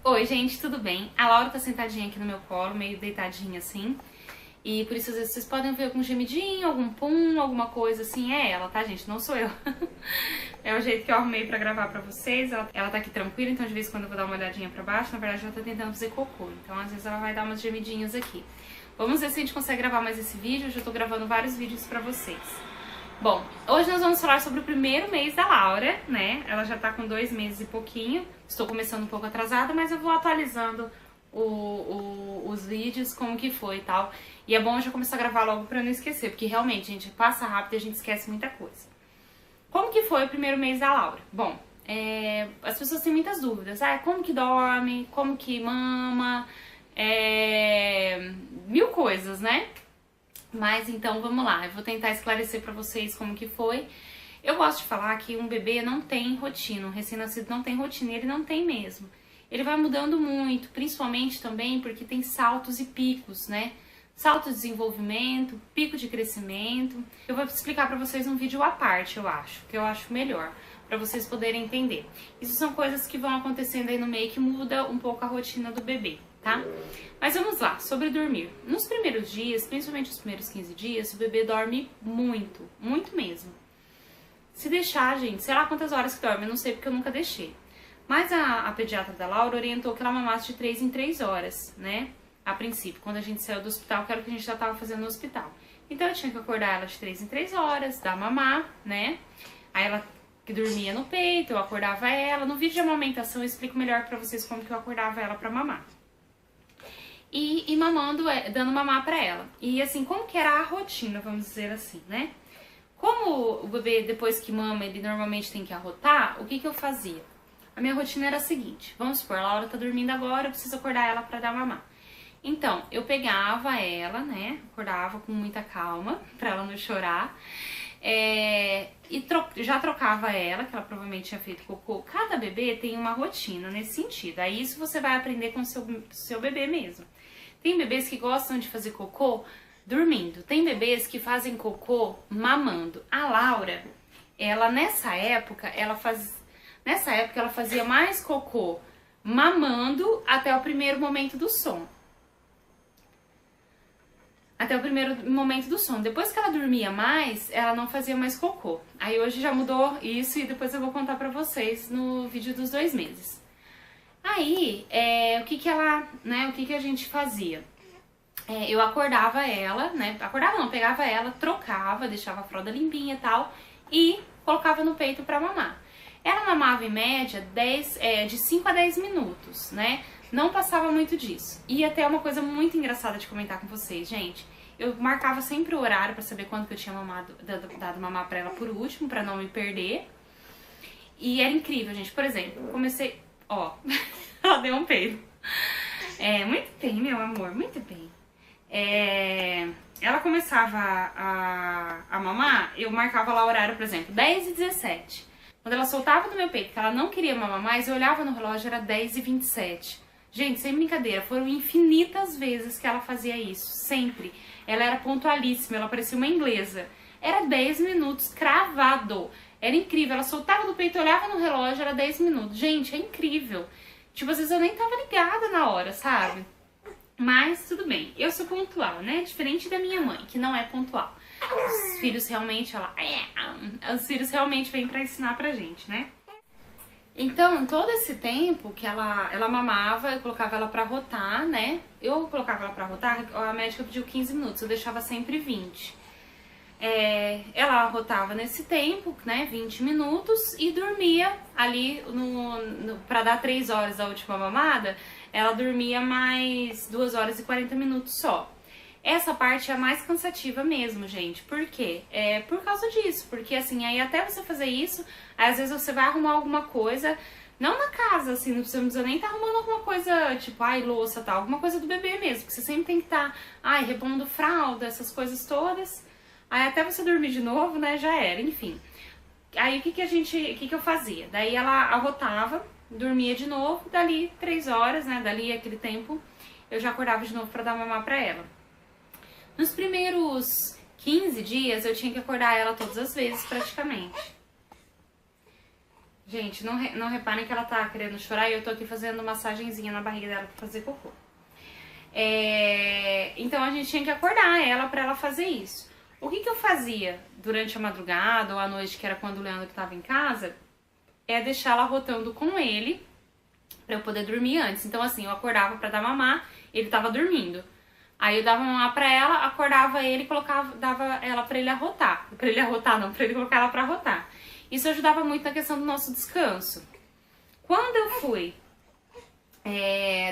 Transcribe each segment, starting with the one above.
Oi, gente, tudo bem? A Laura tá sentadinha aqui no meu colo, meio deitadinha assim. E por isso, às vezes, vocês podem ver algum gemidinho, algum pum, alguma coisa assim. É ela, tá, gente? Não sou eu. É o jeito que eu arrumei pra gravar pra vocês. Ela tá aqui tranquila, então de vez em quando eu vou dar uma olhadinha pra baixo. Na verdade, ela tá tentando fazer cocô. Então, às vezes, ela vai dar umas gemidinhas aqui. Vamos ver se a gente consegue gravar mais esse vídeo. Eu já tô gravando vários vídeos pra vocês. Bom, hoje nós vamos falar sobre o primeiro mês da Laura, né? Ela já tá com 2 meses e pouquinho. Estou começando um pouco atrasada, mas eu vou atualizando os vídeos, como que foi e tal. E é bom eu já começar a gravar logo pra eu não esquecer, porque realmente, gente, passa rápido e a gente esquece muita coisa. Como que foi o primeiro mês da Laura? Bom, as pessoas têm muitas dúvidas. Como que dorme? Como que mama? Mil coisas, né? Mas então vamos lá, eu vou tentar esclarecer pra vocês como que foi. Eu gosto de falar que um bebê não tem rotina, um recém-nascido não tem rotina, ele não tem mesmo. Ele vai mudando muito, principalmente também porque tem saltos e picos, né? Salto de desenvolvimento, pico de crescimento. Eu vou explicar pra vocês um vídeo à parte, que eu acho melhor, pra vocês poderem entender. Isso são coisas que vão acontecendo aí no meio que muda um pouco a rotina do bebê, tá? Mas vamos lá, sobre dormir. Nos primeiros dias, principalmente os primeiros 15 dias, o bebê dorme muito, muito mesmo. Se deixar, gente, sei lá quantas horas que dorme, eu não sei porque eu nunca deixei. Mas a pediatra da Laura orientou que ela mamasse de 3 em 3 horas, né? A princípio, quando a gente saiu do hospital, que era o que a gente já tava fazendo no hospital. Então eu tinha que acordar ela de 3 em 3 horas, dar mamar, né? Aí ela que dormia no peito, eu acordava ela. No vídeo de amamentação eu explico melhor pra vocês como que eu acordava ela pra mamar. E mamando, dando mamar pra ela. E assim, como que era a rotina, vamos dizer assim, né? Como o bebê, depois que mama, ele normalmente tem que arrotar, o que eu fazia? A minha rotina era a seguinte, vamos supor, a Laura tá dormindo agora, eu preciso acordar ela pra dar mamar. Então, eu pegava ela, né, acordava com muita calma, pra ela não chorar, e já trocava ela, que ela provavelmente tinha feito cocô. Cada bebê tem uma rotina nesse sentido, aí isso você vai aprender com o seu bebê mesmo. Tem bebês que gostam de fazer cocô dormindo. Tem bebês que fazem cocô mamando. A Laura, ela nessa época, ela fazia mais cocô mamando até o primeiro momento do sono. Depois que ela dormia mais, ela não fazia mais cocô. Aí hoje já mudou isso e depois eu vou contar pra vocês no vídeo dos 2 meses. Aí, o que a gente fazia? Eu acordava ela, né? Acordava não, pegava ela, trocava, deixava a fralda limpinha e tal, e colocava no peito pra mamar. Ela mamava em média de 5 a 10 minutos, né? Não passava muito disso. E até uma coisa muito engraçada de comentar com vocês, gente. Eu marcava sempre o horário pra saber quando que eu tinha dado mamar pra ela por último, pra não me perder. E era incrível, gente. Por exemplo, comecei... Ó, ela deu um peido. Muito bem, meu amor, muito bem. Ela começava a mamar, eu marcava lá o horário, por exemplo, 10h17. Quando ela soltava do meu peito que ela não queria mamar mais, eu olhava no relógio, era 10h27. Gente, sem brincadeira, foram infinitas vezes que ela fazia isso, sempre. Ela era pontualíssima, ela parecia uma inglesa. Era 10 minutos cravado. Era incrível, ela soltava do peito, olhava no relógio, era 10 minutos. Gente, é incrível. Tipo, às vezes eu nem tava ligada na hora, sabe? Mas tudo bem, eu sou pontual, né? Diferente da minha mãe, que não é pontual. Os filhos realmente, os filhos realmente vêm pra ensinar pra gente, né? Então, todo esse tempo que ela mamava, eu colocava ela pra rotar, né? Eu colocava ela pra rotar, a médica pediu 15 minutos, eu deixava sempre 20. Ela rotava nesse tempo, né, 20 minutos, e dormia ali pra dar 3 horas da última mamada, ela dormia mais 2 horas e 40 minutos só. Essa parte é a mais cansativa mesmo, gente. Por quê? Por causa disso, porque assim, aí até você fazer isso, aí às vezes você vai arrumar alguma coisa, não na casa, assim, não precisa nem estar arrumando alguma coisa, tipo, louça, tal, alguma coisa do bebê mesmo, porque você sempre tem que estar, repondo fralda, essas coisas todas. Aí até você dormir de novo, né, já era, enfim. Aí o que eu fazia? Daí ela arrotava, dormia de novo, dali 3 horas, né, dali aquele tempo, eu já acordava de novo pra dar mamar pra ela. Nos primeiros 15 dias eu tinha que acordar ela todas as vezes, praticamente. Gente, não reparem que ela tá querendo chorar e eu tô aqui fazendo massagenzinha na barriga dela pra fazer cocô. Então a gente tinha que acordar ela pra ela fazer isso. O que eu fazia durante a madrugada ou à noite, que era quando o Leandro tava em casa, é deixar ela rotando com ele pra eu poder dormir antes. Então assim, eu acordava pra dar mamar, ele tava dormindo. Aí eu dava mamar pra ela, acordava ele e dava ela pra ele arrotar. Pra ele arrotar não, pra ele colocar ela pra arrotar. Isso ajudava muito na questão do nosso descanso. Quando eu fui,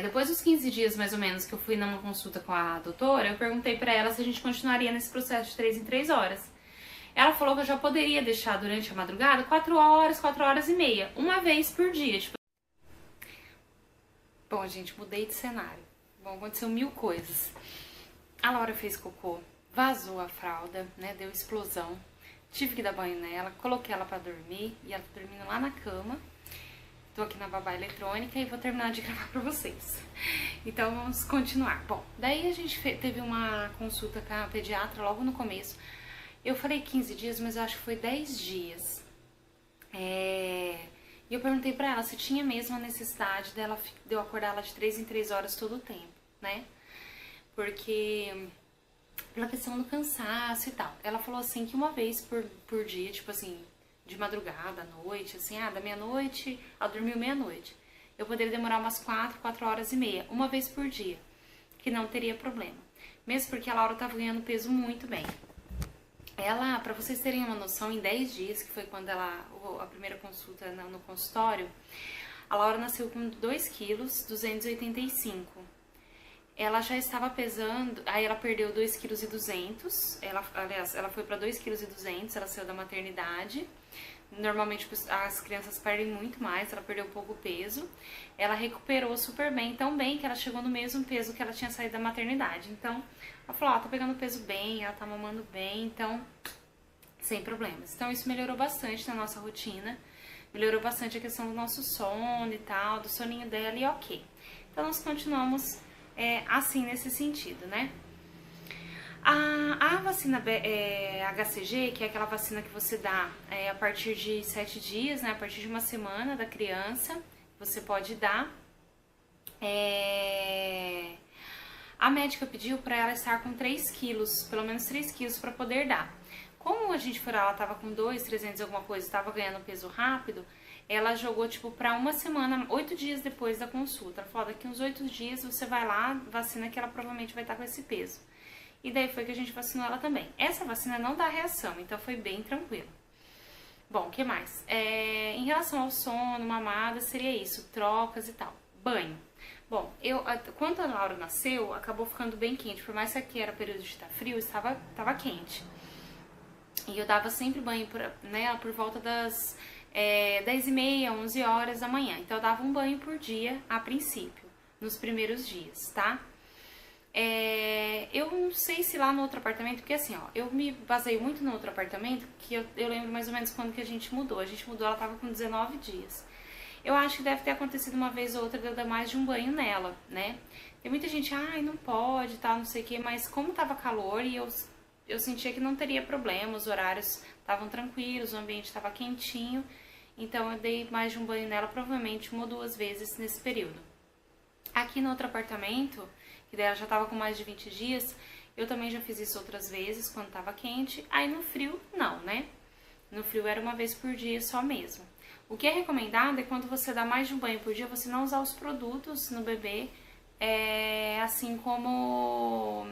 depois dos 15 dias mais ou menos que eu fui numa consulta com a doutora, eu perguntei pra ela se a gente continuaria nesse processo de 3 em 3 horas. Ela falou que eu já poderia deixar durante a madrugada 4 horas, 4 horas e meia, uma vez por dia. Tipo... Bom, gente, mudei de cenário. Bom, aconteceu 1000 coisas. A Laura fez cocô, vazou a fralda, né, deu explosão. Tive que dar banho nela, coloquei ela pra dormir e ela tá dormindo lá na cama. Tô aqui na babá eletrônica e vou terminar de gravar pra vocês. Então vamos continuar. Bom, daí a gente teve uma consulta com a pediatra logo no começo. Eu falei 15 dias, mas eu acho que foi 10 dias. E eu perguntei pra ela se tinha mesmo a necessidade de eu acordar ela de 3 em 3 horas todo o tempo, né? Porque... pela questão do cansaço e tal. Ela falou assim que uma vez por dia, tipo assim, de madrugada, à noite, assim, da meia-noite, ela dormiu meia-noite. Eu poderia demorar umas 4 horas e meia, uma vez por dia, que não teria problema. Mesmo porque a Laura tava ganhando peso muito bem. Ela, pra vocês terem uma noção, em 10 dias, que foi quando a primeira consulta no consultório, a Laura nasceu com 2,285 kg. Ela já estava pesando, aí ela perdeu 2,2 kg, aliás, ela foi para 2,2 kg, ela saiu da maternidade. Normalmente as crianças perdem muito mais, ela perdeu pouco peso. Ela recuperou super bem, tão bem que ela chegou no mesmo peso que ela tinha saído da maternidade. Então, ela falou, tá pegando peso bem, ela tá mamando bem, então, sem problemas. Então, isso melhorou bastante na nossa rotina, melhorou bastante a questão do nosso sono e tal, do soninho dela e ok. Então, nós continuamos... assim, nesse sentido, né? A vacina HCG, que é aquela vacina que você dá a partir de 7 dias, né? A partir de uma semana da criança, você pode dar. A médica pediu para ela estar com 3 quilos, pelo menos 3 quilos para poder dar. Como a gente foi lá, ela tava com 2,300 alguma coisa, estava ganhando peso rápido, ela jogou, tipo, pra uma semana, 8 dias depois da consulta. Ela falou, daqui uns 8 dias você vai lá, vacina que ela provavelmente vai estar com esse peso. E daí foi que a gente vacinou ela também. Essa vacina não dá reação, então foi bem tranquilo. Bom, o que mais? Em relação ao sono, mamada, seria isso, trocas e tal. Banho. Bom, quando a Laura nasceu, acabou ficando bem quente. Por mais que aqui era período de estar frio, estava quente. E eu dava sempre banho nela por volta das 10h30, 11 horas da manhã. Então eu dava um banho por dia a princípio, nos primeiros dias, tá? Eu não sei se lá no outro apartamento, porque assim, ó, eu me baseio muito no outro apartamento, que eu lembro mais ou menos quando que a gente mudou. A gente mudou, ela tava com 19 dias. Eu acho que deve ter acontecido uma vez ou outra de eu dar mais de um banho nela, né? Tem muita gente, não pode, tal, não sei o que, mas como tava calor e eu sentia que não teria problema, os horários estavam tranquilos, o ambiente estava quentinho, então eu dei mais de um banho nela, provavelmente 1 ou 2 vezes nesse período. Aqui no outro apartamento, que daí ela já estava com mais de 20 dias, eu também já fiz isso outras vezes, quando estava quente, aí no frio, não, né? No frio era uma vez por dia só mesmo. O que é recomendado é quando você dá mais de um banho por dia, você não usar os produtos no bebê, assim como...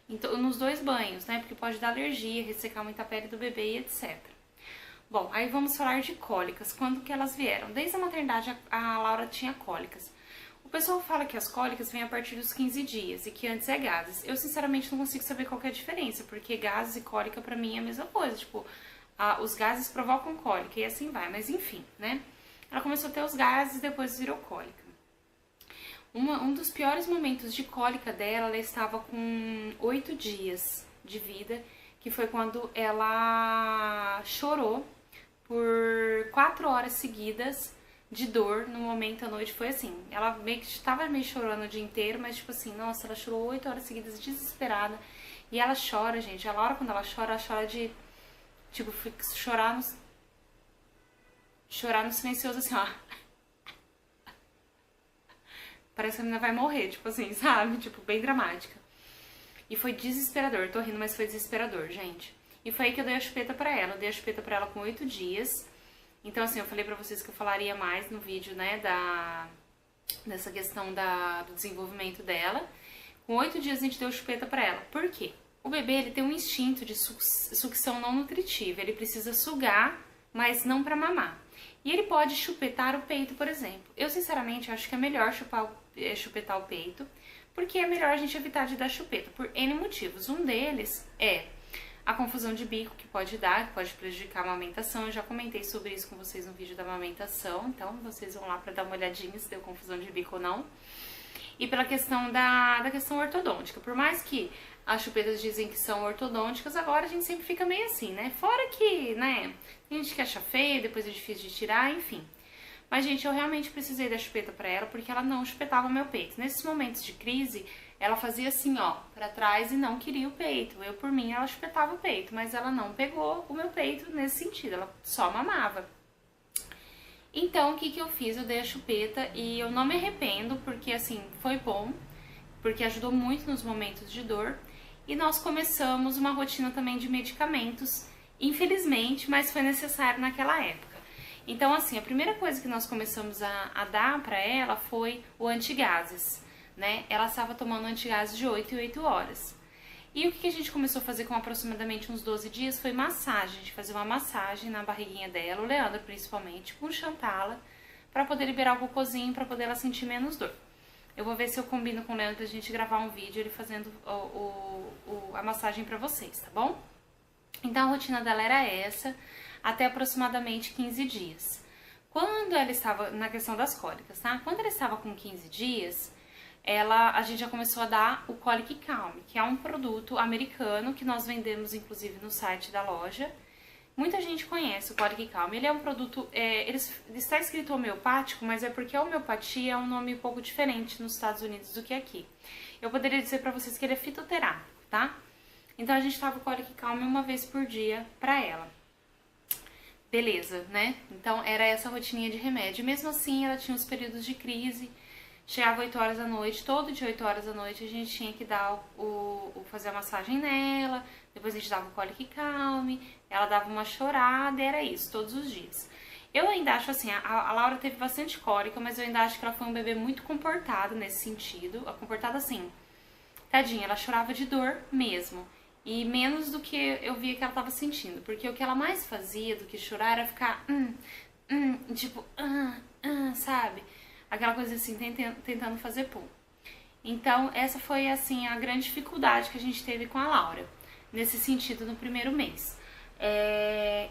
nos 2 banhos, né? Porque pode dar alergia, ressecar muita pele do bebê e etc. Bom, aí vamos falar de cólicas. Quando que elas vieram? Desde a maternidade a Laura tinha cólicas. O pessoal fala que as cólicas vêm a partir dos 15 dias e que antes é gases. Eu sinceramente não consigo saber qual que é a diferença, porque gases e cólica pra mim é a mesma coisa. Tipo, os gases provocam cólica e assim vai, mas enfim, né? Ela começou a ter os gases e depois virou cólica. Um dos piores momentos de cólica dela, ela estava com 8 dias de vida, que foi quando ela chorou por 4 horas seguidas de dor no momento à noite. Foi assim, ela meio que estava meio chorando o dia inteiro, mas tipo assim, nossa, ela chorou 8 horas seguidas desesperada. E ela chora, gente, a Laura quando ela chora de, tipo, chorar nos... chorar no silencioso assim, ó. Parece que a menina vai morrer, tipo assim, sabe? Tipo, bem dramática. E foi desesperador. Tô rindo, mas foi desesperador, gente. E foi aí que eu dei a chupeta pra ela. Eu dei a chupeta pra ela com 8 dias. Então, assim, eu falei pra vocês que eu falaria mais no vídeo, né, dessa questão do desenvolvimento dela. Com 8 dias a gente deu chupeta pra ela. Por quê? O bebê, ele tem um instinto de sucção não nutritiva. Ele precisa sugar, mas não pra mamar. E ele pode chupetar o peito, por exemplo. Eu, sinceramente, acho que é melhor chupetar o peito, porque é melhor a gente evitar de dar chupeta, por N motivos. Um deles é a confusão de bico que pode dar, que pode prejudicar a amamentação. Eu já comentei sobre isso com vocês no vídeo da amamentação, então vocês vão lá pra dar uma olhadinha se deu confusão de bico ou não. E pela questão da questão ortodôntica. Por mais que as chupetas dizem que são ortodônticas, agora a gente sempre fica meio assim, né? Fora que, né, tem gente que acha feio, depois é difícil de tirar, enfim. Mas, gente, eu realmente precisei da chupeta pra ela, porque ela não chupetava o meu peito. Nesses momentos de crise, ela fazia assim, ó, pra trás e não queria o peito. Eu, por mim, ela chupetava o peito, mas ela não pegou o meu peito nesse sentido, ela só mamava. Então, o que que eu fiz? Eu dei a chupeta e eu não me arrependo, porque, assim, foi bom, porque ajudou muito nos momentos de dor. E nós começamos uma rotina também de medicamentos, infelizmente, mas foi necessário naquela época. Então, assim, a primeira coisa que nós começamos a dar pra ela foi o antigases, né? Ela estava tomando antigases de 8 em 8 horas. E o que a gente começou a fazer com aproximadamente uns 12 dias foi massagem. A gente fazia uma massagem na barriguinha dela, o Leandro principalmente, com Chantala, pra poder liberar o cocôzinho, pra poder ela sentir menos dor. Eu vou ver se eu combino com o Leandro pra gente gravar um vídeo, ele fazendo a massagem pra vocês, tá bom? Então a rotina dela era essa, até aproximadamente 15 dias. Quando ela estava, na questão das cólicas, tá? Quando ela estava com 15 dias, a gente já começou a dar o Colic Calm, que é um produto americano que nós vendemos inclusive no site da loja. Muita gente conhece o Colic Calm. Ele é um produto, ele está escrito homeopático, mas é porque a homeopatia é um nome um pouco diferente nos Estados Unidos do que aqui. Eu poderia dizer pra vocês que ele é fitoterápico, tá? Então a gente dava o Colic Calm uma vez por dia pra ela. Beleza, né? Então era essa rotininha de remédio. Mesmo assim, ela tinha os períodos de crise. Chegava 8 horas da noite, todo dia 8 horas da noite a gente tinha que dar fazer a massagem nela, depois a gente dava o Colic Calm, ela dava uma chorada e era isso, todos os dias. Eu ainda acho assim, a Laura teve bastante cólica, mas eu ainda acho que ela foi um bebê muito comportado nesse sentido, comportada assim, tadinha, ela chorava de dor mesmo, e menos do que eu via que ela tava sentindo, porque o que ela mais fazia do que chorar era ficar, tipo, sabe? Aquela coisa assim, tentando fazer pum. Então, essa foi, assim, a grande dificuldade que a gente teve com a Laura, nesse sentido, no primeiro mês.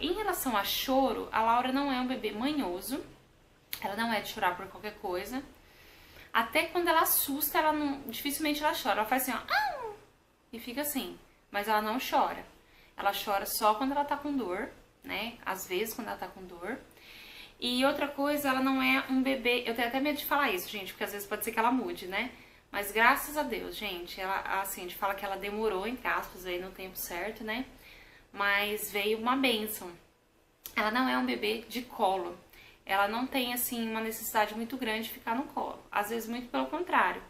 Em relação a choro, a Laura não é um bebê manhoso, ela não é de chorar por qualquer coisa. Até quando ela assusta, dificilmente ela chora. Ela faz assim, ó, e fica assim, mas ela não chora. Ela chora só quando ela tá com dor, né? Às vezes, quando ela tá com dor. E outra coisa, ela não é um bebê... Eu tenho até medo de falar isso, gente, porque às vezes pode ser que ela mude, né? Mas graças a Deus, gente, ela, assim, a gente fala que ela demorou, entre aspas, aí no tempo certo, né? Mas veio uma bênção. Ela não é um bebê de colo. Ela não tem, assim, uma necessidade muito grande de ficar no colo. Às vezes, muito pelo contrário.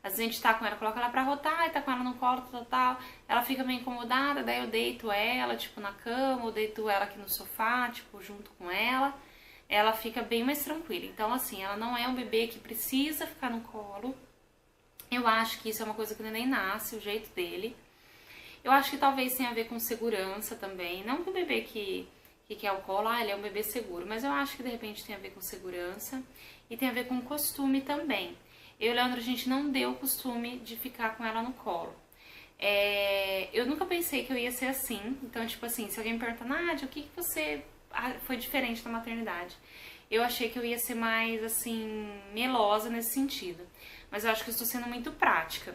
Às vezes a gente tá com ela, coloca ela pra rotar e tá com ela no colo, tal. Ela fica meio incomodada, daí eu deito ela, tipo, na cama, ou deito ela aqui no sofá, tipo, junto com ela. Ela fica bem mais tranquila. Então, assim, ela não é um bebê que precisa ficar no colo. Eu acho que isso é uma coisa que o neném nasce, o jeito dele. Eu acho que talvez tenha a ver com segurança também. Não que o bebê que quer o colo, ele é um bebê seguro. Mas eu acho que, de repente, tem a ver com segurança. E tem a ver com costume também. Eu e o Leandro, a gente não deu o costume de ficar com ela no colo. Eu nunca pensei que eu ia ser assim. Então, tipo assim, se alguém me perguntar, Nádia, o que você... foi diferente da maternidade. Eu achei que eu ia ser mais, assim, melosa nesse sentido. Mas eu acho que eu estou sendo muito prática.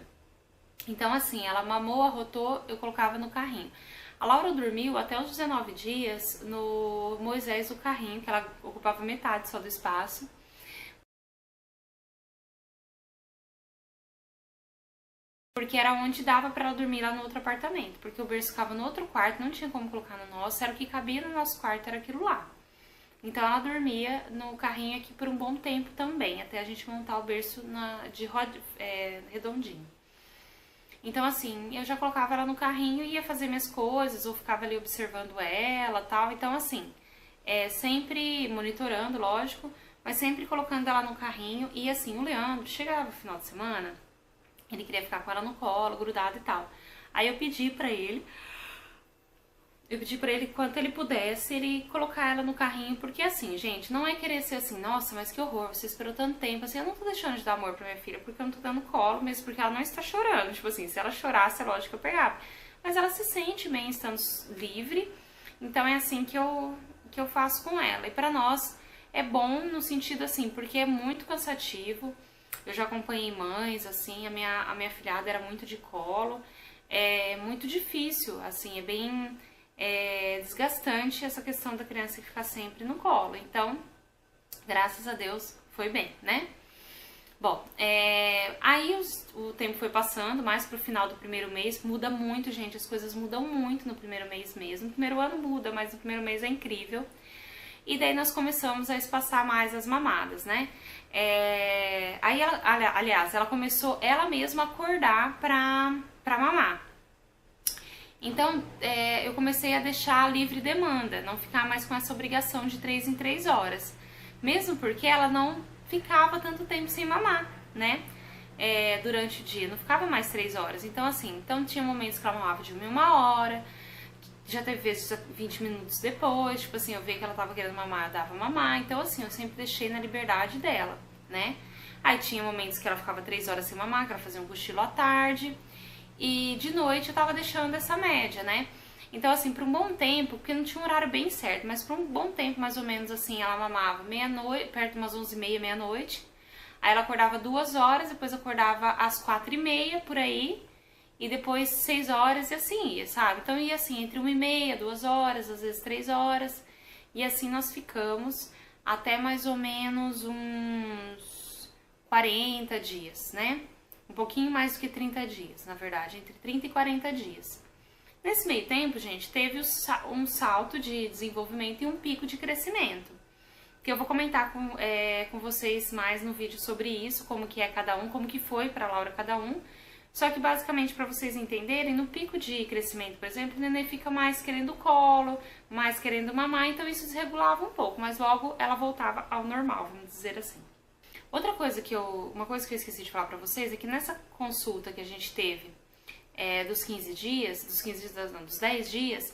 Então, assim, ela mamou, arrotou, eu colocava no carrinho. A Laura dormiu até os 19 dias no Moisés do carrinho, que ela ocupava metade só do espaço. Porque era onde dava pra ela dormir lá no outro apartamento. Porque o berço ficava no outro quarto, não tinha como colocar no nosso, era o que cabia no nosso quarto, era aquilo lá. Então ela dormia no carrinho aqui por um bom tempo também, até a gente montar o berço redondinho. Então assim, eu já colocava ela no carrinho e ia fazer minhas coisas, ou ficava ali observando ela, tal. Então assim, sempre monitorando, lógico, mas sempre colocando ela no carrinho. E assim, o Leandro chegava no final de semana, ele queria ficar com ela no colo, grudado e tal. Aí eu pedi pra ele quanto ele pudesse, ele colocar ela no carrinho, porque assim, gente, não é querer ser assim, nossa, mas que horror, você esperou tanto tempo, assim, eu não tô deixando de dar amor pra minha filha, porque eu não tô dando colo, mesmo porque ela não está chorando, tipo assim, se ela chorasse, é lógico que eu pegava, mas ela se sente bem estando livre, então é assim que eu faço com ela, e pra nós é bom no sentido assim, porque é muito cansativo, eu já acompanhei mães, assim, a minha filhada era muito de colo, é muito difícil, assim, é bem desgastante essa questão da criança ficar sempre no colo. Então, graças a Deus, foi bem, né? Bom, aí o tempo foi passando, mais pro final do primeiro mês, muda muito, gente, as coisas mudam muito no primeiro mês mesmo. No primeiro ano muda, mas no primeiro mês é incrível. E daí nós começamos a espaçar mais as mamadas, né? Aí, aliás, ela começou ela mesma a acordar pra mamar. Então, eu comecei a deixar livre demanda, não ficar mais com essa obrigação de 3 em 3 horas. Mesmo porque ela não ficava tanto tempo sem mamar, né? Durante o dia, não ficava mais 3 horas. Então, assim, tinha momentos que ela mamava de 1 hora, já teve vezes 20 minutos depois, tipo assim, eu vi que ela tava querendo mamar, eu dava mamar. Então, assim, eu sempre deixei na liberdade dela, né? Aí tinha momentos que ela ficava 3 horas sem mamar, que ela fazia um cochilo à tarde. E de noite eu tava deixando essa média, né? Então, assim, por um bom tempo, porque não tinha um horário bem certo, mas por um bom tempo, mais ou menos, assim, ela mamava meia-noite, perto de umas 11h30, meia-noite. Aí ela acordava 2 horas, depois acordava às 4h30, por aí. E depois 6 horas e assim ia, sabe? Então ia assim, entre 1h30, 2 horas, às vezes 3 horas. E assim nós ficamos até mais ou menos uns 40 dias, né? Um pouquinho mais do que 30 dias, na verdade, entre 30 e 40 dias. Nesse meio tempo, gente, teve um salto de desenvolvimento e um pico de crescimento. Que eu vou comentar com vocês mais no vídeo sobre isso, como que é cada um, como que foi pra Laura cada um. Só que basicamente, para vocês entenderem, no pico de crescimento, por exemplo, o neném fica mais querendo colo, mais querendo mamar, então isso desregulava um pouco, mas logo ela voltava ao normal, vamos dizer assim. Uma coisa que eu esqueci de falar pra vocês é que nessa consulta que a gente teve dos 10 dias,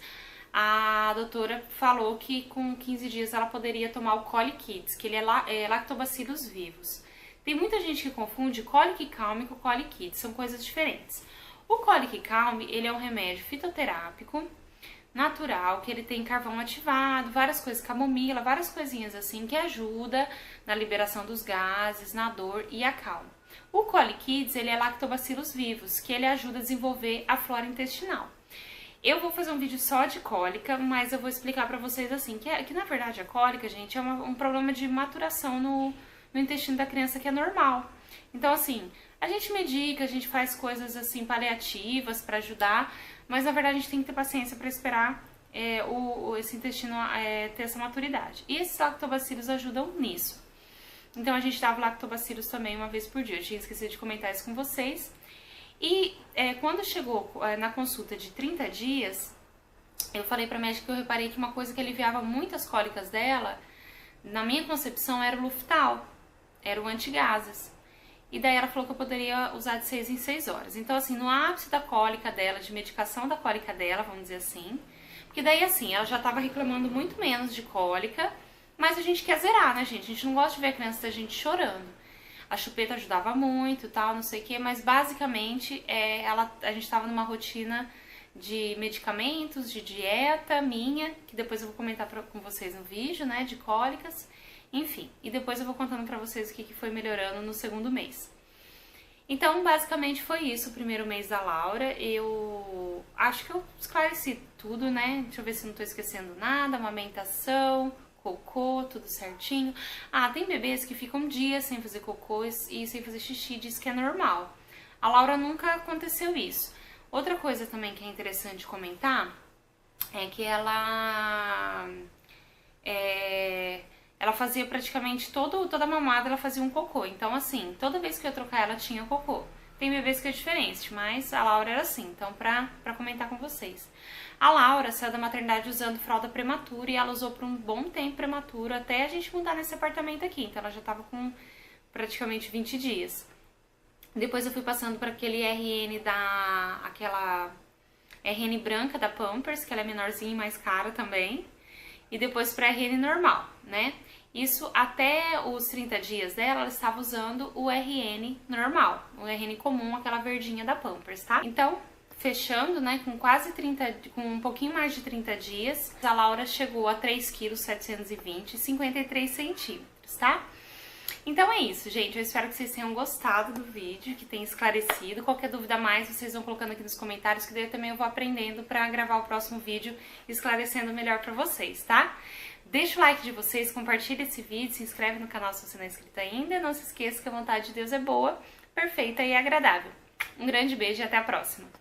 a doutora falou que com 15 dias ela poderia tomar o Colic Kids, que ele é lactobacilos vivos. Tem muita gente que confunde Colic Calm com Colic Kids, são coisas diferentes. O Colic Calm, ele é um remédio fitoterápico, natural, que ele tem carvão ativado, várias coisas, camomila, várias coisinhas assim que ajuda na liberação dos gases, na dor e acalma. O Colic Kids, ele é lactobacilos vivos, que ele ajuda a desenvolver a flora intestinal. Eu vou fazer um vídeo só de cólica, mas eu vou explicar pra vocês assim, que na verdade a cólica, gente, é um problema de maturação no intestino da criança que é normal. Então assim, a gente medica, a gente faz coisas assim paliativas pra ajudar, mas na verdade a gente tem que ter paciência para esperar esse intestino ter essa maturidade. E esses lactobacilos ajudam nisso. Então a gente dava lactobacilos também uma vez por dia. Eu tinha esquecido de comentar isso com vocês. E quando chegou na consulta de 30 dias, eu falei pra médica que eu reparei que uma coisa que aliviava muitas cólicas dela, na minha concepção, era o Luftal, era o antigases. E daí ela falou que eu poderia usar de 6 em 6 horas. Então, assim, no ápice da cólica dela, de medicação da cólica dela, vamos dizer assim. Porque daí, assim, ela já tava reclamando muito menos de cólica. Mas a gente quer zerar, né, gente? A gente não gosta de ver a criança da gente chorando. A chupeta ajudava muito e tal, não sei o quê. Mas, basicamente, a gente tava numa rotina de medicamentos, de dieta minha. Que depois eu vou comentar com vocês no vídeo, né, de cólicas. Enfim, e depois eu vou contando pra vocês o que foi melhorando no segundo mês. Então, basicamente foi isso o primeiro mês da Laura. Eu acho que eu esclareci tudo, né? Deixa eu ver se não tô esquecendo nada. Amamentação, cocô, tudo certinho. Ah, tem bebês que ficam dias sem fazer cocô e sem fazer xixi, diz que é normal. A Laura nunca aconteceu isso. Outra coisa também que é interessante comentar é que ela ela fazia praticamente toda a mamada, ela fazia um cocô. Então, assim, toda vez que eu ia trocar ela tinha cocô. Tem bebês que é diferente, mas a Laura era assim, então pra comentar com vocês. A Laura saiu da maternidade usando fralda prematura e ela usou por um bom tempo prematuro até a gente mudar nesse apartamento aqui. Então ela já tava com praticamente 20 dias. Depois eu fui passando para aquele aquela RN branca da Pampers, que ela é menorzinha e mais cara também. E depois para RN normal, né? Isso até os 30 dias dela, ela estava usando o RN normal, o RN comum, aquela verdinha da Pampers, tá? Então, fechando, né, com quase 30, com um pouquinho mais de 30 dias, a Laura chegou a 3,720 kg, 53 centímetros, tá? Então é isso, gente. Eu espero que vocês tenham gostado do vídeo, que tenha esclarecido. Qualquer dúvida a mais, vocês vão colocando aqui nos comentários, que daí eu também vou aprendendo pra gravar o próximo vídeo esclarecendo melhor pra vocês, tá? Deixa o like de vocês, compartilha esse vídeo, se inscreve no canal se você não é inscrito ainda. Não se esqueça que a vontade de Deus é boa, perfeita e agradável. Um grande beijo e até a próxima!